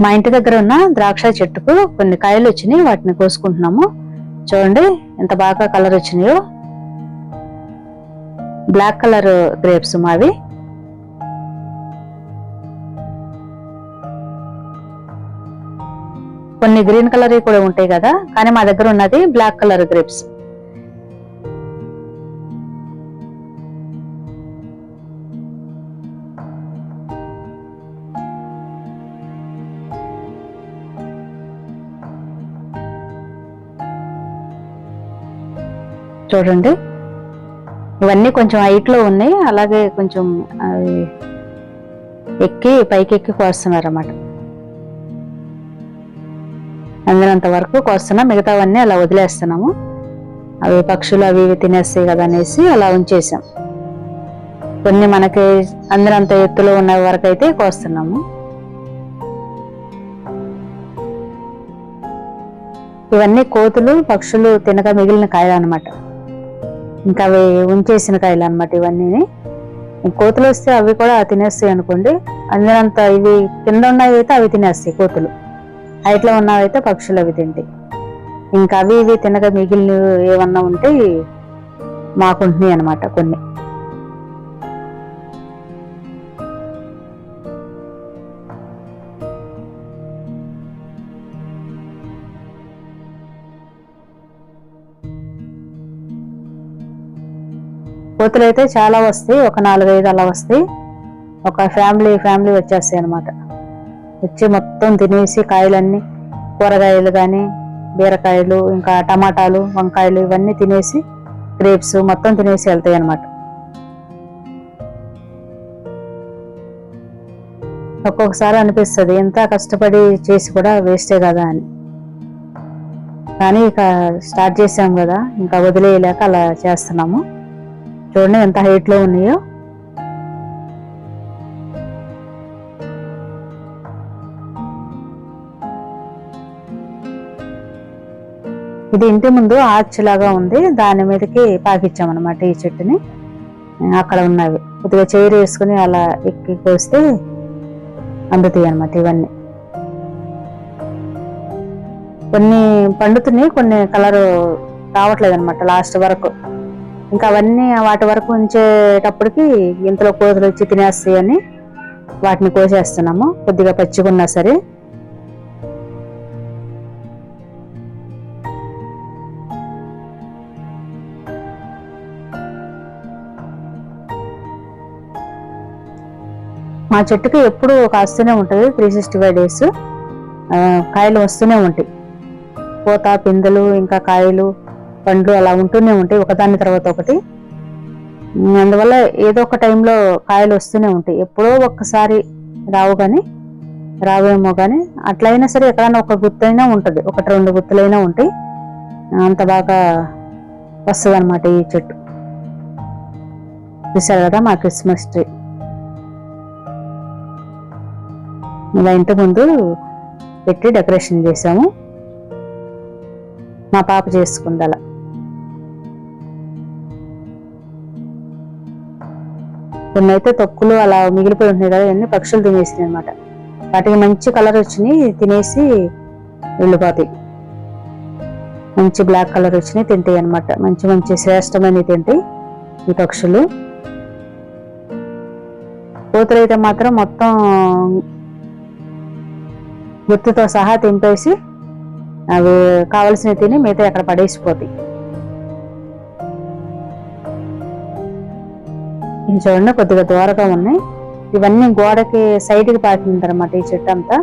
మా ఇంటి దగ్గర ఉన్న ద్రాక్ష చెట్టుకు కొన్ని కాయలు వచ్చినాయి, వాటిని కోసుకుంటున్నాము. చూడండి ఎంత బాగా కలర్ వచ్చినాయో. బ్లాక్ కలర్ గ్రేప్స్ మావి. కొన్ని గ్రీన్ కలర్ కూడా ఉంటాయి కదా, కానీ మా దగ్గర ఉన్నది బ్లాక్ కలర్ గ్రేప్స్. చూడండి ఇవన్నీ కొంచెం హైట్ లో ఉన్నాయి, అలాగే కొంచెం పైకి ఎక్కి కోస్తున్నారు అన్నమాట. అందినంత వరకు కోస్తున్నా, మిగతావన్నీ అలా వదిలేస్తున్నాము. అవి పక్షులు అవి ఇవి తినేస్తాయి కదా అనేసి అలా ఉంచేసాం. కొన్ని మనకి అందినంత ఎత్తులో ఉన్న వరకు అయితే కోస్తున్నాము. ఇవన్నీ కోతులు పక్షులు తినక మిగిలిన కాయలు అనమాట. ఇంకా అవి ఉంచేసిన కాయలు అనమాట ఇవన్నీ. కోతులు వస్తే అవి కూడా తినేస్తాయి అనుకోండి. అందినంత ఇవి కింద ఉన్నవి అయితే అవి తినేస్తాయి కోతులు, హైట్లో ఉన్నవి అయితే పక్షులు అవి తింటాయి. ఇంకా అవి ఇవి తినక మిగిలిన ఏమన్నా ఉంటే మాకుంటున్నాయి అనమాట కొన్ని. కోతులు అయితే చాలా వస్తాయి, ఒక 4-5 అలా వస్తాయి. ఒక ఫ్యామిలీ వచ్చేస్తాయి అనమాట. వచ్చి మొత్తం తినేసి కాయలన్నీ, కూరగాయలు కానీ బీరకాయలు ఇంకా టమాటాలు వంకాయలు ఇవన్నీ తినేసి, గ్రేప్స్ మొత్తం తినేసి వెళ్తాయి అనమాట. ఒక్కొక్కసారి అనిపిస్తుంది ఎంత కష్టపడి చేసి కూడా వేస్టే కదా అని. కానీ ఇక స్టార్ట్ చేసాం కదా, ఇంకా వదిలేయలేక అలా చేస్తున్నాము. చూడండి ఎంత హైట్ లో ఉన్నాయో. ఇది ఇంటి ముందు ఆర్చ్ లాగా ఉంది, దాని మీదకి పాకిచ్చామన్నమాట ఈ చెట్టుని. అక్కడ ఉన్నవి కొద్దిగా చైర్ వేసుకుని అలా ఎక్కి కోస్తే అందుతాయి అన్నమాట. ఇవన్నీ కొన్ని పండుతున్నాయి, కొన్ని కలరు రావట్లేదు అనమాట లాస్ట్ వరకు. ఇంకా అవన్నీ వాటి వరకు ఉంచేటప్పటికి ఇంతలో కోతులు వచ్చి తినేస్తాయి అని వాటిని కోసేస్తున్నాము, కొద్దిగా పచ్చిగున్నా సరే. మా చెట్టుకి ఎప్పుడు కాస్తూనే ఉంటుంది, 365 days కాయలు వస్తూనే ఉంటాయి. పూత పిందెలు ఇంకా కాయలు పండ్లు అలా ఉంటూనే ఉంటాయి, ఒకదాని తర్వాత ఒకటి. అందువల్ల ఏదో ఒక టైంలో కాయలు వస్తూనే ఉంటాయి. ఎప్పుడో ఒక్కసారి రావేమో కానీ అట్లయినా సరే ఎక్కడైనా ఒక గుత్తైనా ఉంటుంది, 1-2 గుత్తులైనా ఉంటాయి. అంత బాగా వస్తుంది అనమాట ఈ చెట్టు. చూసారు కదా మా క్రిస్మస్ ట్రీ. ఇలా ఇంటి ముందు పెట్టి డెకరేషన్ చేసాము, మా పాప చేసుకుంది అలా. కొన్ని అయితే తొక్కులు అలా మిగిలిపోయి ఉంటున్నాయి కదా, అన్ని పక్షులు తినేసినాయి అనమాట. వాటికి మంచి కలర్ వచ్చినాయి, తినేసి వెళ్ళిపోతాయి. మంచి బ్లాక్ కలర్ వచ్చినాయి తింటాయి అనమాట. మంచి శ్రేష్టమైన తింటాయి ఈ పక్షులు. కోతులు అయితే మాత్రం మొత్తం గుత్తుతో సహా తింపేసి అవి కావలసినవి తిని మిగతా అక్కడ పడేసిపోతాయి. చూడండి కొద్దిగా దూరంగా ఉన్నాయి. ఇవన్నీ గోడకి సైడ్కి పాకింది అనమాట ఈ చెట్టు అంతా.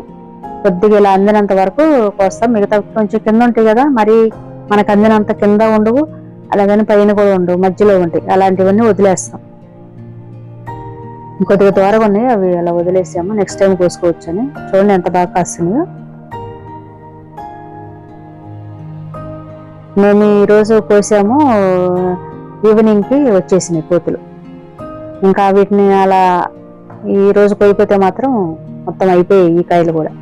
కొద్దిగా ఇలా అందినంత వరకు కోస్తాం, మిగతా కొంచెం కింద ఉంటాయి కదా, మరి మనకు అందినంత కింద ఉండవు, అలాగని పైన కూడా ఉండవు, మధ్యలో ఉంటాయి. అలాంటివన్నీ వదిలేస్తాం. కొద్దిగా దూరంగా ఉన్నాయి, అవి అలా వదిలేసాము, నెక్స్ట్ టైం కోసుకోవచ్చు అని. చూడండి ఎంత బాగా కాస్తున్నాయో. మేము ఈరోజు కోసాము, ఈవినింగ్కి వచ్చేసినాయి కోతులు. ఇంకా వీటిని అలా ఈ రోజు కోయిపోతే మాత్రం మొత్తం అయిపోయాయి ఈ కాయలు కూడా.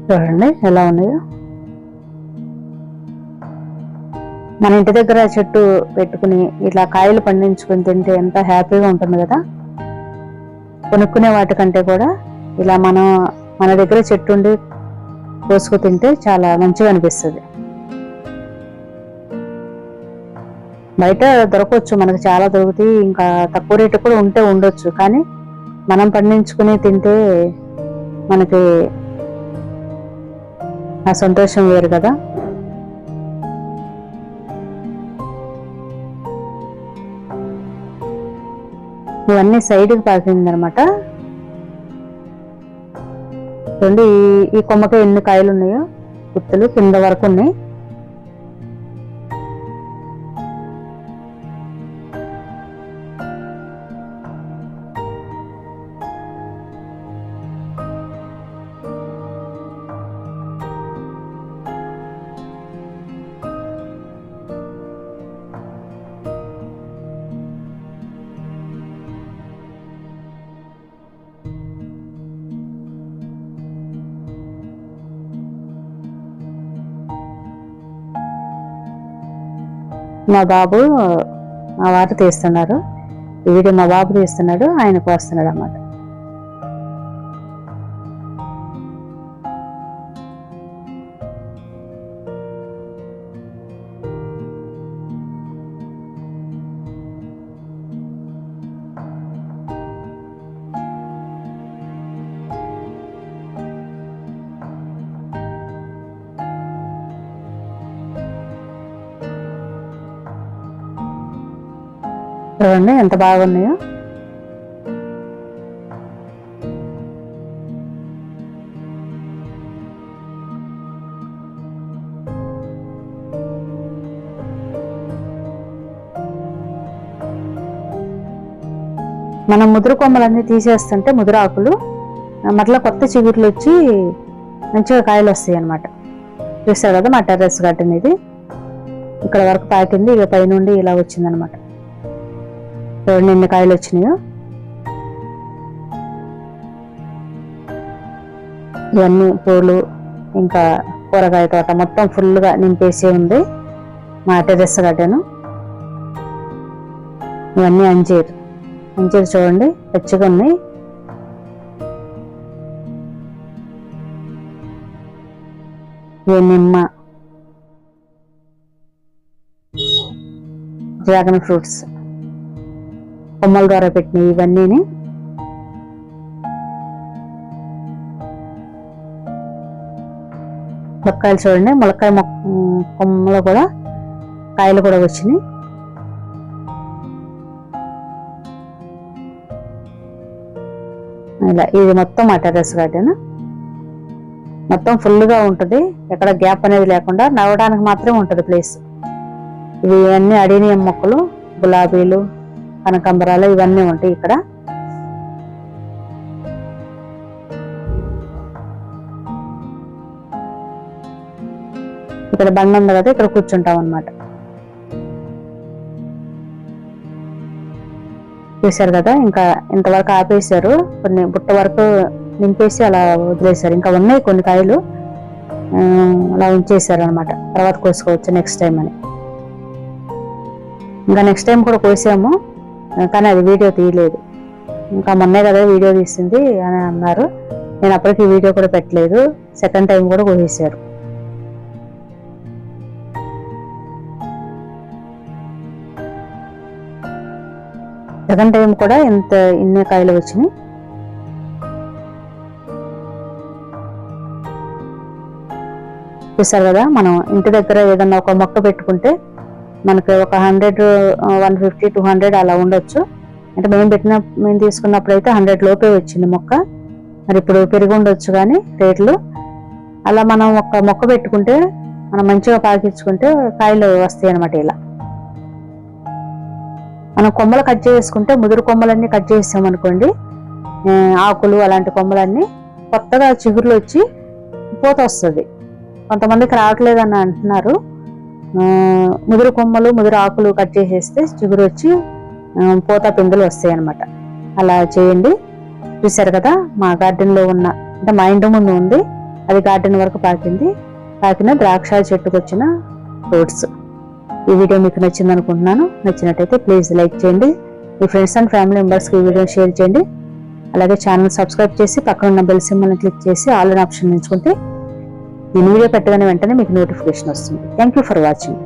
చూడండి ఎలా ఉన్నాయో. మన ఇంటి దగ్గర చెట్టు పెట్టుకుని ఇట్లా కాయలు పండించుకుని తింటే ఎంత హ్యాపీగా ఉంటుంది కదా. కొనుక్కునే వాటికంటే కూడా ఇలా మన దగ్గర చెట్టు ఉండి కోసుకు తింటే చాలా మంచిగా అనిపిస్తుంది. బయట దొరకవచ్చు, మనకు చాలా దొరుకుతాయి, ఇంకా తక్కువ రేటు కూడా ఉండొచ్చు. కానీ మనం పండించుకుని తింటే మనకి ఆ సంతోషం వేరు కదా. ఇవన్నీ సైడ్కి పాకింది అనమాట. చూడండి ఈ కొమ్మకి ఎన్ని కాయలు ఉన్నాయో, గుత్తులు కింద వరకు ఉన్నాయి. మా వారు తీస్తున్నారు ఈ వీడియో. మా బాబు తీస్తున్నాడు, ఆయనకు వస్తున్నాడు అన్నమాట. చూడండి ఎంత బాగున్నాయో. మనం ముదురు కొమ్మలన్నీ తీసేస్తుంటే ముదురు ఆకులు మరలా కొత్త చిగుర్లు వచ్చి మంచిగా కాయలు వస్తాయి అన్నమాట. చూసారు కదా మా టెర్రస్ గార్డెన్ ఇది. ఇక్కడ వరకు పాకింది, ఇక పైనుండి ఇలా వచ్చింది అనమాట. చూడండి ఎన్ని కాయలు వచ్చినాయో. ఇవన్నీ పూలు ఇంకా కూరగాయ తోట మొత్తం ఫుల్గా నింపేసి ఉంది మా టెర్రస్ గార్డెన్. ఇవన్నీ అంజీర్ చూడండి పచ్చిగా ఉన్నాయి. ఇవి నిమ్మ, డ్రాగన్ ఫ్రూట్స్ కొమ్మల ద్వారా పెట్టినవి ఇవన్నీ. ములక్కాయలు చూడండి, ములక్కాయ కొమ్మలో కూడా కాయలు కూడా వచ్చినాయి. ఇలా ఇది మొత్తం మా టెర్రస్ గార్డెన్. మొత్తం ఫుల్గా ఉంటుంది, ఎక్కడ గ్యాప్ అనేది లేకుండా నవ్వడానికి మాత్రమే ఉంటుంది ప్లేస్. ఇవి అన్ని అడీనియం మొక్కలు, గులాబీలు, కనకాంబరాలు ఇవన్నీ ఉంటాయి ఇక్కడ. ఇక్కడ బండి ఉంది కదా, ఇక్కడ కూర్చుంటాం అన్నమాట. చూసారు కదా, ఇంకా ఇంతవరకు ఆపేశారు, కొన్ని బుట్ట వరకు నింపేసి అలా వదిలేశారు. ఇంకా ఉన్నాయి కొన్ని కాయలు అలా ఉంచేసారు అనమాట, తర్వాత కోసుకోవచ్చు నెక్స్ట్ టైం అని. ఇంకా నెక్స్ట్ టైం కూడా కోసాము, కానీ అది వీడియో తీయలేదు. ఇంకా మొన్నే కదా వీడియో తీసింది అని అన్నారు. నేను అప్పటికి వీడియో కూడా పెట్టలేదు. సెకండ్ టైం కూడా కోసేశారు. సెకండ్ టైం కూడా ఇన్ని కాయలు వచ్చినాయి. చూసారు కదా, మనం ఇంటి దగ్గర ఏదన్నా ఒక మొక్క పెట్టుకుంటే మనకి ఒక 100, 150, 200 అలా ఉండొచ్చు. అంటే మేము తీసుకున్నప్పుడు అయితే 100 లోపే వచ్చింది మొక్క. మరి ఇప్పుడు పెరిగి ఉండొచ్చు కానీ రేట్లు. అలా మనం ఒక మొక్క పెట్టుకుంటే మనం మంచిగా పాకించుకుంటే కాయలు వస్తాయి అన్నమాట. ఇలా మనం కొమ్మలు కట్ చేసుకుంటే ముదురు కొమ్మలన్నీ కట్ చేసామనుకోండి, ఆకులు అలాంటి కొమ్మలన్నీ కొత్తగా చిగుర్లు వచ్చి పూత వస్తుంది. కొంతమందికి రావట్లేదని అంటున్నారు. ముదురు కొమ్మలు, ముదురు ఆకులు కట్ చేసేస్తే చిగురు వచ్చి పూత పిందులు వస్తాయి అన్నమాట. అలా చేయండి. చూసారు కదా, మా గార్డెన్లో ఉన్న అంటే మా ఇంటి ముందు ఉంది, అది గార్డెన్ వరకు పాకిన ద్రాక్ష చెట్టుకు వచ్చిన ఫ్రూట్స్. ఈ వీడియో మీకు నచ్చింది అనుకుంటున్నాను. నచ్చినట్టయితే ప్లీజ్ లైక్ చేయండి, మీ ఫ్రెండ్స్ అండ్ ఫ్యామిలీ మెంబర్స్కి ఈ వీడియో షేర్ చేయండి. అలాగే ఛానల్ సబ్స్క్రైబ్ చేసి పక్కన ఉన్న బెల్ సింబల్ని క్లిక్ చేసి ఆల్ అనే ఆప్షన్ ఎంచుకుంటే నేను వీడియో పెట్టగానే వెంటనే మీకు నోటిఫికేషన్ వస్తుంది. Thank you for watching.